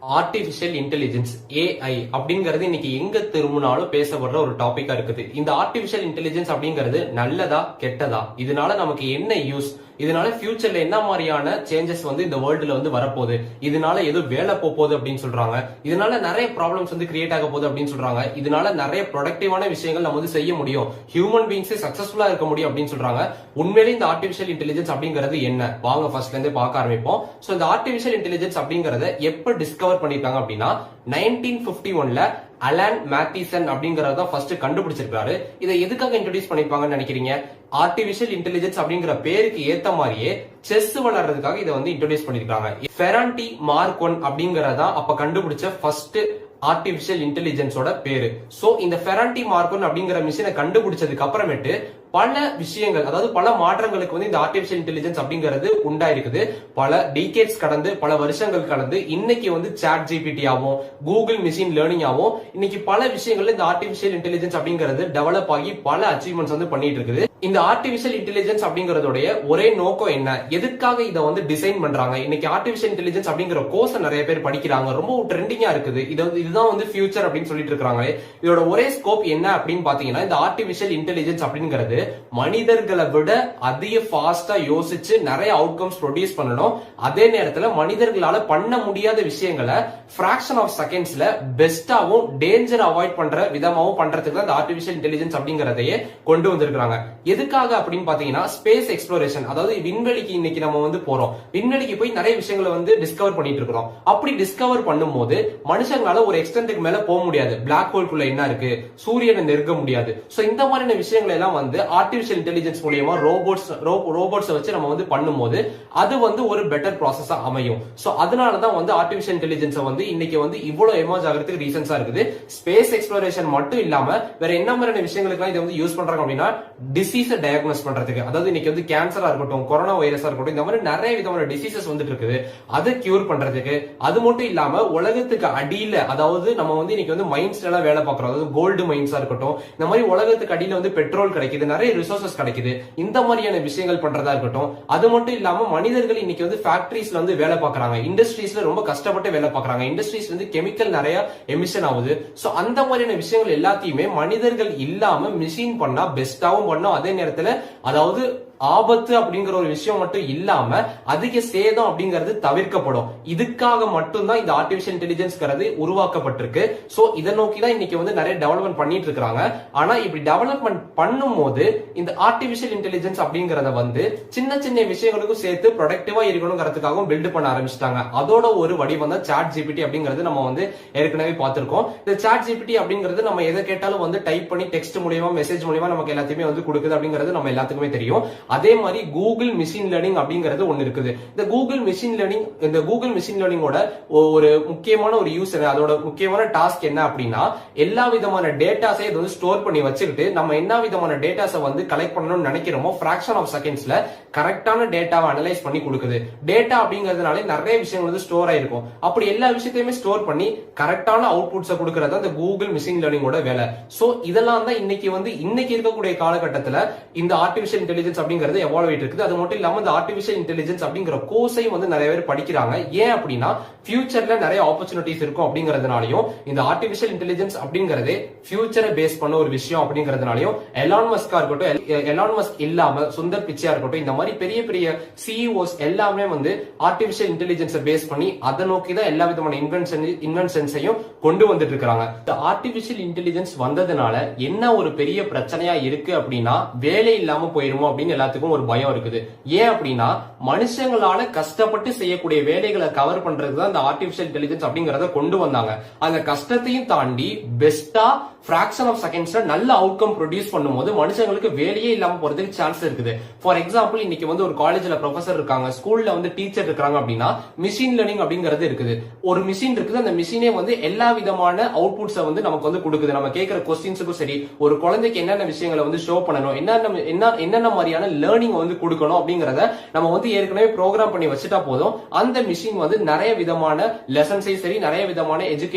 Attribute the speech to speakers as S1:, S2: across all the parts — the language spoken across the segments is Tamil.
S1: ஆர்டிபிஷியல் இன்டெலிஜென்ஸ் ஏஐ அப்படிங்கிறது இன்னைக்கு எங்க திரும்பினாலும் பேசப்படுற ஒரு டாபிக்கா இருக்குது. இந்த ஆர்டிபிஷியல் இன்டெலிஜென்ஸ் அப்படிங்கிறது நல்லதா கெட்டதா, இதனால நமக்கு என்ன யூஸ், இதனால ஃபியூச்சர்ல என்ன மாதிரியான சேஞ்சஸ் வந்து இந்த வேர்ல்டுல வந்து வரப்போகுது, இதனால ஏதோ வேலை போகுது அப்படின்னு சொல்றாங்க, இதனால நிறைய ப்ராப்ளம்ஸ் வந்து கிரியேட் ஆக போகுது அப்படின்னு சொல்றாங்க, இதனால நிறைய ப்ரொடக்டிவான விஷயங்கள் நம்ம வந்து செய்ய முடியும், ஹியூமன் பீங்ஸே சக்சஸ்ஃபுல்லா இருக்க முடியும் அப்படின்னு சொல்றாங்க. உண்மையிலே இந்த ஆர்டிபிஷியல் இன்டெலிஜென்ஸ் அப்படிங்கிறது என்ன, வாங்க ஃபர்ஸ்ட்ல இருந்து பார்க்க ஆரம்பிப்போம். சோ இந்த ஆர்டிபிஷியல் இன்டெலிஜென்ஸ் அப்படிங்கறத எப்ப டிஸ்கவர் பண்ணிருக்காங்க அப்படின்னா 1951ல அலான் மேத்திசன் அப்படிங்கறத ஃபர்ஸ்ட் கண்டுபிடிச்சிருக்காரு. இதை எதுக்காக இன்ட்ரோடியூஸ் பண்ணிருப்பாங்கன்னு நினைக்கிறீங்க? ஆர்டிபிஷியல் இன்டெலிஜென்ஸ் அப்படிங்கிற பேருக்கு ஏத்த மாதிரியே செஸ் விளையாடுறதுக்காக இதை வந்து இன்ட்ரோடியூஸ் பண்ணிருக்காங்க. ஃபெரான்டி மார்க் 1 அப்படிங்கறதா அப்ப கண்டுபிடிச்ச ஃபர்ஸ்ட் ஆர்டிபிஷியல் இன்டெலிஜென்ஸோட பேரு. சோ இந்த ஃபெரான்டி மார்க் 1 அப்படிங்கிற மிஷினை கண்டுபிடிச்சதுக்கு அப்புறமேட்டு பல விஷயங்கள், அதாவது பல மாற்றங்களுக்கு வந்து இந்த ஆர்டிபிஷியல் இன்டெலிஜென்ஸ் அப்படிங்கிறது உண்டாயிருக்குது. பல டிகேட்ஸ் கடந்து, பல வருஷங்கள் கடந்து இன்னைக்கு வந்து சாட் ஜிபிடி ஆகும், கூகுள் மிஷின் லேர்னிங் ஆகும், இன்னைக்கு பல விஷயங்கள்ல இந்த ஆர்டிபிஷியல் இன்டெலிஜென்ஸ் அப்படிங்கிறது டெவலப் ஆகி பல அச்சீவ்மெண்ட்ஸ் வந்து பண்ணிட்டு இருக்குது. இந்த ஆர்டிபிஷியல் இன்டெலிஜென்ஸ் அப்படிங்கறதுடைய ஒரே நோக்கம் என்ன, எதுக்காக இதை வந்து டிசைன் பண்றாங்க? இன்னைக்கு ஆர்டிபிஷியல் இன்டெலிஜென்ஸ் அப்படிங்கிற கோர்ஸ் நிறைய பேர் படிக்கிறாங்க, ரொம்ப ட்ரெண்டிங்கா இருக்குது. இதுதான் வந்து ஃபியூச்சர் அப்படின்னு சொல்லிட்டு இருக்காங்க. இதோட ஒரே ஸ்கோப் என்ன அப்படின்னு பாத்தீங்கன்னா, இந்த ஆர்டிபிஷியல் இன்டெலிஜென்ஸ் அப்படிங்கிறது மனிதர்களை விட அதிக ஃபாஸ்டா யோசிச்சு நிறைய அவுட்கம்ஸ் ப்ரொடியூஸ் பண்ணணும். அதே நேரத்துல மனிதர்களால பண்ண முடியாத விஷயங்களை பிராக்ஷன் ஆஃப் செகண்ட்ஸ்ல பெஸ்டாவும் டேஞ்சர் அவாய்ட் பண்ற விதமாவும் பண்றதுக்கு தான் இந்த ஆர்டிபிஷியல் இன்டெலிஜென்ஸ் அப்படிங்கறதையே கொண்டு வந்திருக்காங்க. எதுக்காக அப்படின்னு பாத்தீங்கன்னா, ஸ்பேஸ் எக்ஸ்ப்ளோரேஷன், அதாவது விண்வெளிக்கு இன்னைக்கு நம்ம வந்து போறோம், விண்வெளிக்கு போய் நிறைய விஷயங்களை வந்து டிஸ்கவர் பண்ணிட்டு இருக்கிறோம். அப்படி டிஸ்கவர் பண்ணும்போது மனுஷங்களால ஒரு எக்ஸ்டென்ட்க்கு மேல போக முடியாது, பிளாக் ஹோல்குள்ள என்ன இருக்கு, சூரியனை நெருங்க முடியாது. சோ இந்த மாதிரியான விஷயங்கள் எல்லாம் வந்து ஆர்டிபிஷியல் இன்டெலிஜென்ஸ் மூலமா ரோபோட்ஸ் வச்சு நம்ம வந்து பண்ணும்போது அது வந்து ஒரு பெட்டர் ப்ராசஸா அமையும். சோ அதனாலதான் வந்து ஆர்டிபிஷியல் இன்டெலிஜென்ஸ் வந்து இன்னைக்கு வந்து இவ்வளவு எமர்ஜ் ஆகிறதுக்கு ரீசன்ஸா இருக்குது. ஸ்பேஸ் எக்ஸ்ப்ளோரேஷன் மட்டும் இல்லாம வேற என்ன மாதிரியான விஷயங்களுக்கு இதை வந்து யூஸ் பண்றாங்க அப்படின்னா, டிசீஸை டயக்னோஸ் பண்றதுக்கு, அதாவது இன்னைக்கு வந்து கேன்சரா இருக்கட்டும், கொரோனா வைரஸா இருக்கட்டும், இந்த மாதிரி நிறைய விதமான டிசீசஸ் வந்துட்டு இருக்குது, அதை கியூர் பண்றதுக்கு. அது மட்டும் இல்லாம உலகத்துக்கு அடியில, அதாவது நம்ம வந்து இன்னைக்கு வந்து மைன்ஸ் எல்லாம் வேலை பார்க்கறோம், அதாவது கோல்டு மைன்ஸா இருக்கட்டும், இந்த மாதிரி உலகத்துக்கு அடியில வந்து பெட்ரோல் கிடைக்குது, நிறைய ரிசோர்சஸ் கிடைக்குது, இந்த மாதிரியான விஷயங்கள் பண்றதா இருக்கட்டும். அது மட்டும் இல்லாம மனிதர்கள் இன்னைக்கு வந்து ஃபேக்டரிஸ்ல வந்து வேலை பார்க்கறாங்க, இண்டஸ்ட்ரீஸ்ல ரொம்ப கஷ்டப்பட்டு வேலை பார்க்கறாங்க, இண்டஸ்ட்ரீஸ் வந்து கெமிக்கல் நிறைய எமிஷன் ஆகுது. சோ அந்த மாதிரியான விஷயங்கள் எல்லாத்தையுமே மனிதர்கள் இல்லாம மிஷின் பண்ணா பெஸ்டாவும் பண்ணும். அதே நேரத்துல அதாவது ஆபத்து அப்படிங்கிற ஒரு விஷயம் மட்டும் இல்லாம அதிக சேதம் அப்படிங்கிறது தவிர்க்கப்படும். இதுக்காக மட்டும்தான் இந்த ஆர்டிபிஷியல் இன்டெலிஜென்ஸ் உருவாக்கப்பட்டிருக்கு. சோ இதை நோக்கிதான் இன்னைக்கு வந்து நிறைய டெவலப்மெண்ட் பண்ணிட்டு இருக்காங்க. ஆனா இப்படி டெவலப்மெண்ட் பண்ணும் போது இந்த ஆர்டிபிஷியல் இன்டெலிஜென்ஸ் அப்படிங்கறத வந்து சின்ன சின்ன விஷயங்களுக்கும் சேர்த்து ப்ரொடக்டிவா இருக்கணுங்கிறதுக்காகவும் பில்ட் பண்ண ஆரம்பிச்சிட்டாங்க. அதோட ஒரு வடிவம் தான் சாட் ஜிபிடி அப்படிங்கிறது நம்ம வந்து ஏற்கனவே பார்த்திருக்கோம். இந்த சாட் ஜிபிடி அப்படிங்கிறது நம்ம எதை கேட்டாலும் வந்து டைப் பண்ணி டெக்ஸ்ட் மூலியமா, மெசேஜ் மூலியமா நமக்கு எல்லாத்தையுமே வந்து கொடுக்குது அப்படிங்கிறது நம்ம எல்லாத்துக்குமே தெரியும். அதே மாதிரி கூகுள் மிஷின் லேர்னிங் அப்படிங்கிறது ஒன்னு இருக்குது. இந்த கூகுள் மிஷின் லேர்னிங்கோட ஒரு முக்கியமான ஒரு யூஸ், அதோட முக்கியமான டாஸ்க் என்ன அப்படின்னா, எல்லா விதமான டேட்டாஸை இது வந்து ஸ்டோர் பண்ணி வச்சுக்கிட்டு நம்ம என்ன விதமான டேட்டாஸை வந்து கலெக்ட் பண்ணணும்னு நினைக்கிறோமோ பிராக்ஷன் ஆஃப் செகண்ட்ஸ்ல கரெக்டான டேட்டாவை அனலைஸ் பண்ணி கொடுக்குது. டேட்டா அப்படிங்கிறதுனால நிறைய விஷயங்கள் வந்து ஸ்டோர் ஆயிருக்கும். அப்படி எல்லா விஷயத்தையுமே ஸ்டோர் பண்ணி கரெக்டான அவுட்புட்ஸை கொடுக்கறது அந்த கூகுள் மிஷின் லேர்னிங்கோட வேலை. சோ இதெல்லாம் தான் இன்னைக்கு இருக்கக்கூடிய காலகட்டத்தில் இந்த ஆர்டிபிஷியல் இன்டெலிஜென்ஸ் அப்படிங்கிறது எவால்வ் ஆயிட்டு இருக்குது. அது மட்டும் இல்லாம இந்த ஆர்டிபிஷியல் இன்டெலிஜென்ஸ் அப்படிங்கிற கோர்ஸையும் வந்து நிறைய பேர் படிக்கிறாங்க. ஏன் அப்படின்னா ஃபியூச்சர்ல நிறைய ஆப்பர்ச்சுனிட்டிஸ் இருக்கும் அப்படிங்கறதுனாலயும், இந்த ஆர்டிபிஷியல் இன்டெலிஜென்ஸ் அப்படிங்கறதே ஃபியூச்சரை பேஸ் பண்ண ஒரு விஷயம் அப்படிங்கறதுனாலயும் எலான் மஸ்கா இருக்கட்டும், எலான் மஸ்க் இல்லாம சுந்தர் பிச்சையா இருக்கட்டும், இந்த மாதிரி பெரிய பெரிய சிஇஓஸ் எல்லாமே வந்து ஆர்டிபிஷியல் இன்டெலிஜென்ஸை பேஸ் பண்ணி அதை நோக்கி தான் எல்லா விதமான இன்வென்ஷன்ஸையும் கொண்டு வந்துட்டு இருக்காங்க. இந்த ஆர்டிபிஷியல் இன்டெலிஜென்ஸ் வந்ததுனால என்ன ஒரு பெரிய பிரச்சனையா இருக்கு அப்படின்னா, வேலை இல்லாம போயிருமோ அப்படின்னு எல்லாத்துக்கும் ஒரு பயம் இருக்குது. ஏன் அப்படின்னா மனுஷங்களால கஷ்டப்பட்டு செய்யக்கூடிய வேலைகளை கவர் பண்றதுதான் இந்த ஆர்டிபிஷியல் இன்டெலிஜென்ஸ் அப்படிங்கறத கொண்டு வந்தாங்க. அந்த கஷ்டத்தையும் தாண்டி பெஸ்டா பிராக்ஷன் ஆஃப் செகண்ட்ஸ்ல நல்ல அவுட்கம் ப்ரொடியூஸ் பண்ணும்போது மனுஷங்களுக்கு வேலையே இல்லாம போறதுக்கு சான்ஸ் இருக்குது. ஃபார் எக்ஸாம்பிள், இன்னைக்கு வந்து ஒரு காலேஜ்ல ப்ரொஃபசர் இருக்காங்க, ஸ்கூல்ல வந்து டீச்சர் இருக்காங்க அப்படின்னா மிஷின் லேர்னிங் அப்படிங்கிறது இருக்குது. ஒரு மிஷின் இருக்குது, அந்த மிஷினே வந்து எல்லா விதமான அவுட்புட்ஸை வந்து நமக்கு வந்து கொடுக்குது. நம்ம கேட்கிற கொஸ்டின்ஸுக்கும் சரி, ஒரு குழந்தைக்கு என்னென்ன விஷயங்களை வந்து ஷோ பண்ணணும், என்னென்ன மாதிரியான லேர்னிங் வந்து கொடுக்கணும் அப்படிங்கறத நம்ம வந்து ஏற்கனவே ப்ரோக்ராம் பண்ணி வச்சுட்டா போதும். அந்த மிஷின் வந்து நிறைய விதமான லெசன்ஸை சரி நிறைய விதமான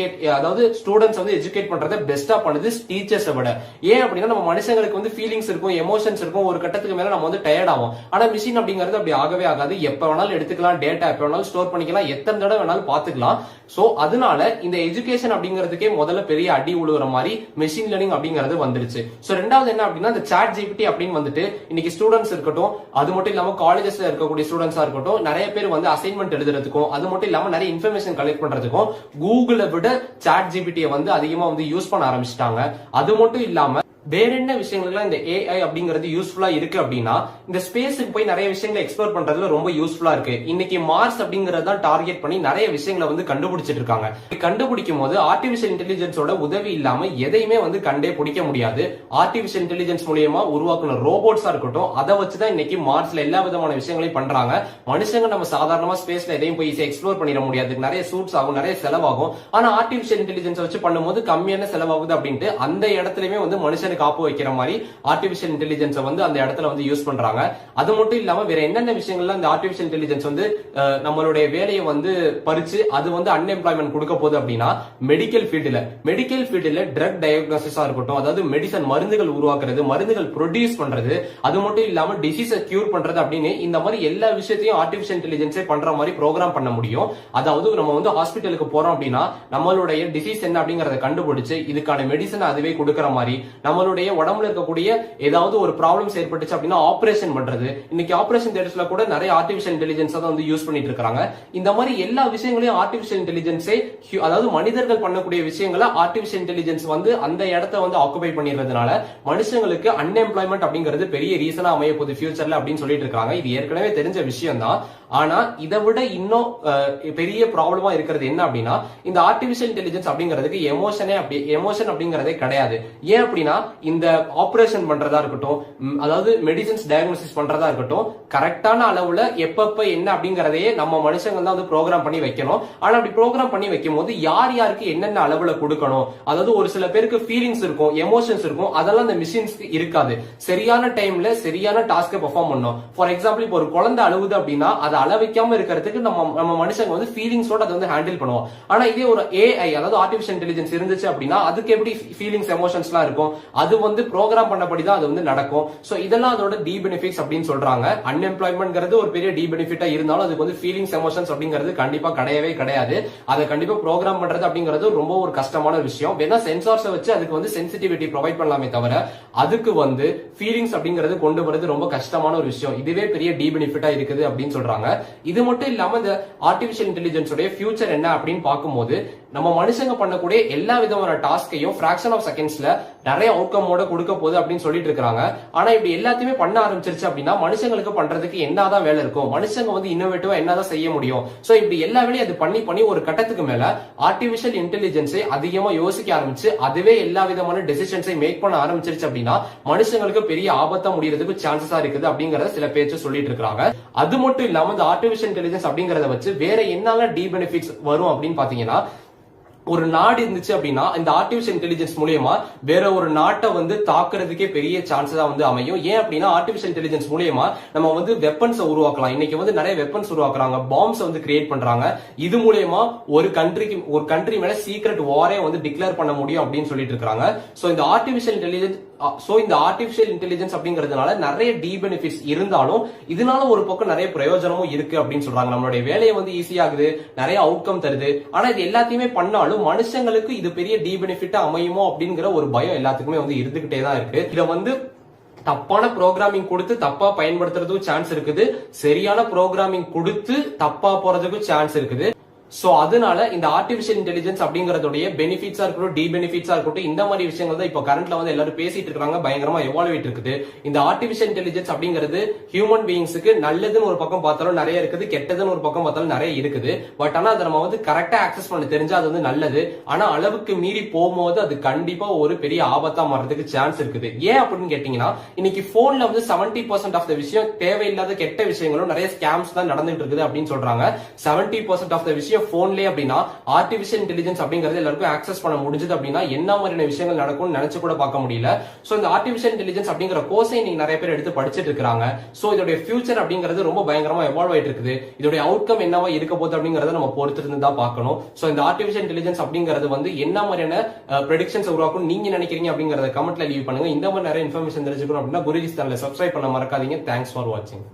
S1: அதாவது ஸ்டூடெண்ட்ஸ் வந்து எஜுகேட் பண்றதை பெஸ்டா பண்ணுது டீச்சர்ஸை விட. ஏன் அப்படின்னா நம்ம மனுஷங்களுக்கு வந்து ஃபீலிங்ஸ் இருக்கும், எமோஷன்ஸ் இருக்கும், ஒரு கட்டத்துக்கு மேல நம்ம வந்து டயர்ட் ஆகும். ஆனா மிஷின் அப்படிங்கிறது அப்படி ஆகவே ஆகாது. எப்ப வேணாலும் எடுத்துக்கலாம், டேட்டா எப்ப வேணாலும் ஸ்டோர் பண்ணிக்கலாம், எத்தனை தடவை வேணாலும் பாத்துக்கலாம். சோ அதனால இந்த எஜுகேஷன் அப்படிங்கிறதுக்கே முதல்ல பெரிய அடி உழுவுற மாதிரி மெஷின் லேர்னிங் அப்படிங்கிறது வந்துருச்சு. சோ ரெண்டாவது என்ன அப்படின்னா இந்த சாட் ஜிபிடி அப்படின்னு வந்துட்டு இன்னைக்கு ஸ்டூடெண்ட்ஸ் இருக்கட்டும், அது மட்டும் இல்லாம காலேஜஸ்ல இருக்கக்கூடிய ஸ்டூடெண்ட்ஸா இருக்கட்டும், நிறைய பேர் வந்து அசைன்மெண்ட் எழுதுறதுக்கும் அது மட்டும் இல்லாம நிறைய இன்ஃபர்மேஷன் கலெக்ட் பண்றதுக்கும் கூகுளை விட சாட் ஜிபிடியை வந்து அதிகமா வந்து யூஸ் பண்ண ஆரம்பிச்சிட்டாங்க. அது மட்டும் இல்லாம வேற என்ன விஷயங்கள்லாம் இந்த ஏஐ அப்படிங்கிறது யூஸ்ஃபுல்லா இருக்கு அப்படின்னா இந்த ஸ்பேஸுக்கு போய் நிறைய விஷயங்களை எக்ஸ்ப்ளோர் பண்றதுல ரொம்ப யூஸ்ஃபுல்லா இருக்கு. இன்னைக்கு மார்ஸ் அப்படிங்கறத டார்கெட் பண்ணி நிறைய விஷயங்களை வந்து கண்டுபிடிச்சிட்டு இருக்காங்க. கண்டுபிடிக்கும் போது ஆர்டிபிஷியல் இன்டெலிஜென்ஸோட உதவி இல்லாம எதையுமே வந்து கண்டே பிடிக்க முடியாது. ஆர்டிபிஷியல் இன்டெலிஜென்ஸ் மூலியமா உருவாக்குன ரோபோட்ஸா இருக்கட்டும், அதை வச்சுதான் இன்னைக்கு மார்ஸ்ல எல்லா விதமான விஷயங்களையும் பண்றாங்க. மனுஷங்க நம்ம சாதாரணமா ஸ்பேஸ்ல எதையும் போய் எக்ஸ்ப்ளோர் பண்ணிட முடியாது. நிறைய சூட்ஸ் ஆகும், நிறைய செலவாகும். ஆனா ஆர்டிபிஷியல் இன்டெலிஜென்ஸ் வச்சு பண்ணும்போது கம்மியான செலவாகுது அப்படின்ட்டு அந்த இடத்துலயுமே வந்து மனுஷனுக்கு காப்பு வைக்கிற மாதிரி ஆர்டிபிஷியல் இன்டெலிஜென்ஸ் வந்து அந்த இடத்துல வந்து யூஸ் பண்றாங்க. அது மட்டும் இல்லாம வேற என்னென்ன விஷயங்கள்ல இந்த ஆர்டிபிஷியல் இன்டெலிஜென்ஸ் வந்து நம்மளுடைய வேலையை வந்து பறிச்சு அது வந்து அன்எம்ப்ளாய்மெண்ட் கொடுக்க போகுது அப்படின்னா மெடிக்கல் ஃபீல்டுல ட்ரக் டயக்னோசிஸா இருக்கட்டும், அதாவது மெடிசன் மருந்துகள் உருவாக்குறது, மருந்துகள் ப்ரொடியூஸ் பண்றது, அது மட்டும் இல்லாம டிசீஸை கியூர் பண்றது அப்படின்னு இந்த மாதிரி எல்லா விஷயத்தையும் ஆர்டிபிஷியல் இன்டெலிஜென்ஸே பண்ற மாதிரி ப்ரோக்ராம் பண்ண முடியும். அதாவது நம்ம வந்து ஹாஸ்பிட்டலுக்கு போறோம் அப்படின்னா நம்மளுடைய டிசீஸ் என்ன அப்படிங்கறத கண்டுபிடிச்சு இதுக்கான மெடிசன் அதுவே கொடுக்கற மாதிரி, நம்மளுடைய உடம்புல இருக்கக்கூடிய ஏதாவது ஒரு ப்ராப்ளம்ஸ் ஏற்பட்டுச்சு அப்படின்னா ஆபரேஷன் பண்றது. இன்னைக்கு ஆபரேஷன் தியேட்டர்ஸ்ல கூட நிறைய ஆர்டிபிஷியல் இன்டெலிஜென்ஸ் தான் வந்து யூஸ் பண்ணிட்டு இருக்காங்க. இந்த மாதிரி எல்லா விஷயங்களையும் ஆர்டிபிஷியல் இன்டெலிஜென்ஸே, அதாவது மனிதர்கள் பண்ணக்கூடிய விஷயங்களை ஆர்டிபிஷியல் இன்டெலிஜென்ஸ் வந்து அந்த இடத்தை வந்து ஆக்குபை பண்ணிடுறதுனால மனுஷங்களுக்கு அன்எம்ப்ளாய்மெண்ட் அப்படிங்கிறது பெரிய ரீசனா அமைய போகுது ஃபியூச்சர்ல அப்படின்னு சொல்லிட்டு இருக்காங்க. இது ஏற்கனவே தெரிஞ்ச விஷயம் தான். ஆனா இதை விட இன்னும் பெரிய ப்ராப்ளமா இருக்கிறது என்ன அப்படின்னா இந்த ஆர்டிபிஷியல் இன்டெலிஜென்ஸ் அப்படிங்கிறதுக்கு எமோஷன் அப்படிங்கறதே கிடையாது. ஏன் அப்படின்னா இந்த ஆபரேஷன் பண்றதா இருக்கட்டும், அதாவது மெடிசின்ஸ் டயக்னோசிஸ் பண்றதா இருக்கட்டும், கரெக்டான அளவுல எப்பப்ப என்ன அப்படிங்கறதையே நம்ம மனுஷங்க தான் வந்து ப்ரோக்ராம் பண்ணி வைக்கணும். ஆனா அப்படி ப்ரோக்ராம் பண்ணி வைக்கும் போது யார் யாருக்கு என்னென்ன அளவுல கொடுக்கணும், அதாவது ஒரு சில பேருக்கு ஃபீலிங்ஸ் இருக்கும், எமோஷன்ஸ் இருக்கும், அதெல்லாம் அந்த மிஷின்ஸ்க்கு இருக்காது. சரியான டைம்ல சரியான டாஸ்கை பெர்ஃபார்ம் பண்ணும். ஃபார் எக்ஸாம்பிள் இப்போ ஒரு குழந்தை அழுகுது அப்படின்னா அதை அளவைக்காம இருக்கிறதுக்கு நம்ம மனுஷங்க வந்து ஃபீலிங்ஸோட அதை வந்து ஹேண்டில் பண்ணுவோம். ஆனா இதே ஒரு ஏஐ, அதாவது ஆர்டிபிஷியல் இன்டெலிஜென்ஸ் இருந்துச்சு அப்படின்னா அதுக்கு எப்படி ஃபீலிங்ஸ் எமோஷன்ஸ் எல்லாம் இருக்கும், அது வந்து ப்ரோக்ராம் பண்ணபடிதான் அது வந்து நடக்கும். சோ இதெல்லாம் அதோட டி பெனிஃபிட்ஸ் அப்படின்னு சொல்றாங்க. அன்எம்ப்ளாய்மெண்ட்ங்கிறது ஒரு பெரிய டி பெனிஃபிட்டா இருந்தாலும் அதுக்கு வந்து ஃபீலிங்ஸ் எமோஷன்ஸ் அப்படிங்கிறது கண்டிப்பா கிடையவே கிடையாது. அதை கண்டிப்பா ப்ரோக்ராம் பண்றது அப்படிங்கிறது ரொம்ப ஒரு கஷ்டமான விஷயம். வேணா சென்சார்ஸை வச்சு அதுக்கு வந்து சென்சிட்டிவிட்டி ப்ரொவைட் பண்ணலாமே தவிர அதுக்கு வந்து ஃபீலிங்ஸ் அப்படிங்கிறது கொண்டு வரது ரொம்ப கஷ்டமான ஒரு விஷயம். இதுவே பெரிய டி பெனிஃபிட்டா இருக்குது அப்படின்னு சொல்றாங்க. இது மட்டும் இல்லாம இந்த ஆர்டிபிஷியல் இன்டெலிஜென்ஸ் உடைய ஃபியூச்சர் என்ன அப்படின்னு பார்க்கும்போது நம்ம மனுஷங்க பண்ணக்கூடிய எல்லா விதமான டாஸ்கையும் ஃபிராக்ஷன் ஆஃப் செகண்ட்ஸ்ல நிறைய அவுட்கமோட கொடுக்க போகுது அப்படின்னு சொல்லிட்டு இருக்காங்க. ஆனா இப்படி எல்லாத்தையுமே பண்ண ஆரம்பிச்சிருச்சு அப்படின்னா மனுஷங்களுக்கு பண்றதுக்கு என்னதான் வேலை இருக்கும், மனுஷங்க வந்து இன்னோவேட்டிவா என்னதான் செய்ய முடியும். சோ இப்படி எல்லா வேலையும் அது பண்ணி ஒரு கட்டத்துக்கு மேல ஆர்டிபிஷியல் இன்டெலிஜென்ஸை அதிகமா யோசிக்க ஆரம்பிச்சு அதுவே எல்லா விதமான டெசிஷன்ஸை மேக் பண்ண ஆரம்பிச்சிருச்சு அப்படின்னா மனுஷங்களுக்கு பெரிய ஆபத்தா முடியறதுக்கு சான்சஸா இருக்குது அப்படிங்கறத சில பேச்சு சொல்லிட்டு இருக்காங்க. அது மட்டும் இல்லாம இந்த ஆர்டிபிஷியல் இன்டெலிஜென்ஸ் அப்படிங்கறத வச்சு வேற என்னெல்லாம் டி பெனிஃபிட்ஸ் வரும் அப்படின்னு பாத்தீங்கன்னா, ஒரு நாடு இருந்துச்சு அப்படின்னா இந்த ஆர்டிபிஷியல் இன்டெலிஜென்ஸ் மூலியமா வேற ஒரு நாட்டை வந்து தாக்குறதுக்கே பெரிய சான்சஸா வந்து அமையும். ஏன் அப்படின்னா ஆர்டிபிஷியல் இன்டெலிஜென்ஸ் மூலியமா நம்ம வந்து வெப்பன்ஸ் உருவாக்கலாம். இன்னைக்கு வந்து நிறைய வெப்பன்ஸ் உருவாக்குறாங்க, பாம்ஸ் வந்து கிரியேட் பண்றாங்க. இது மூலியமா ஒரு கண்ட்ரி மேல சீக்ரெட் வாரே வந்து டிக்ளேர் பண்ண முடியும் அப்படின்னு சொல்லிட்டு இருக்காங்க. சோ இந்த ஆர்டிபிஷியல் இன்டெலிஜென்ஸ் அப்படிங்கிறதுனால நிறைய டி பெனிஃபிட்ஸ் இருந்தாலும் இதனால ஒரு பக்கம் நிறைய பிரயோஜனமும் இருக்கு அப்படின்னு சொல்றாங்க. நம்மளுடைய வேலையை வந்து ஈஸியாகுது, நிறைய அவுட்கம் தருது. ஆனா இது எல்லாத்தையுமே பண்ணாலும் மனுஷங்களுக்கு இது பெரிய டி பெனிஃபிட்டா அமையுமோ அப்படிங்கிற ஒரு பயம் எல்லாத்துக்குமே வந்து இருந்துகிட்டே தான் இருக்கு. இத வந்து தப்பான ப்ரோக்ராமிங் கொடுத்து தப்பா பயன்படுத்துறதுக்கும் சான்ஸ் இருக்குது, சரியான ப்ரோக்ராமிங் கொடுத்து தப்பா போறதுக்கும் சான்ஸ் இருக்குது. சோ அதனால இந்த ஆர்டிபிஷியல் இன்டெலிஜென்ஸ் அப்படிங்கறதுடைய பெனிஃபிட்ஸா இருக்கட்டும், டி பெனிஃபிட்ஸா இருக்கட்டும், இந்த மாதிரி விஷயங்கள் தான் இப்போ கரண்ட்ல வந்து எல்லாரும் பேசிட்டு இருக்காங்க, பயங்கரமா எவால்வேட் இருக்குது. இந்த ஆர்டிபிஷியல் இன்டெலிஜென்ஸ் அப்படிங்கிறது ஹியூமன் பீயிங்ஸுக்கு நல்லதுன்னு ஒரு பக்கம் பார்த்தாலும் நிறைய இருக்குது, கெட்டதுன்னு ஒரு பக்கம் பார்த்தாலும் நிறைய இருக்குது. பட் ஆனா அதை நம்ம வந்து கரெக்டா ஆக்சஸ் பண்ண தெரிஞ்சா அது வந்து நல்லது. ஆனா அளவுக்கு மீறி போகும்போது அது கண்டிப்பா ஒரு பெரிய ஆபத்தா மாறதுக்கு சான்ஸ் இருக்குது. ஏன் அப்படின்னு கேட்டீங்கன்னா இன்னைக்கு போன்ல வந்து 70% ஆஃப் த விஷயம் தேவையில்லாத கெட்ட விஷயங்களும் நிறைய ஸ்கேம்ஸ் தான் நடந்துட்டு இருக்குது அப்படின்னு சொல்றாங்க. 70% ஆஃப் த விஷயம் போன்லயே அப்படின்னா ஆர்டிபிஷியல் இன்டெலிஜென்ஸ் அப்படிங்கறது எல்லாருக்கும் ஆக்சஸ் பண்ண முடிஞ்சது அப்படின்னா என்ன மாதிரியான விஷயங்கள் நடக்கும்னு நினைச்சு கூட பார்க்க முடியல. சோ இந்த ஆர்டிபிஷியல் இன்டெலிஜென்ஸ் அப்படிங்கிற கோர்ஸை நீங்க நிறைய பேர் எடுத்து படிச்சிட்டு இருக்காங்க. சோ இதோட ஃபியூச்சர் அப்படிங்கிறது ரொம்ப பயங்கரமா எவால்வ் ஆயிட்டு இருக்குது. இதோட அவுட்கம் என்னவா இருக்க போகுது அப்படிங்கறத நம்ம பொறுத்து இருந்து தான் பார்க்கணும். சோ இந்த ஆர்டிபிஷியல் இன்டெலிஜென்ஸ் அப்படிங்கிறது வந்து என்ன மாதிரியான ப்ரெடிக்ஷன்ஸ் உருவாக்கும் நீங்க நினைக்கிறீங்க அப்படிங்கறத கமெண்ட்ல லீவ் பண்ணுங்க. இந்த மாதிரி நிறைய இன்ஃபர்மேஷன் தெரிஞ்சுக்கணும் அப்படின்னா குருஜி சேனலை சப்ஸ்கிரைப் பண்ண மறக்காதீங்க. தேங்க்ஸ் ஃபார் வாட்சிங்.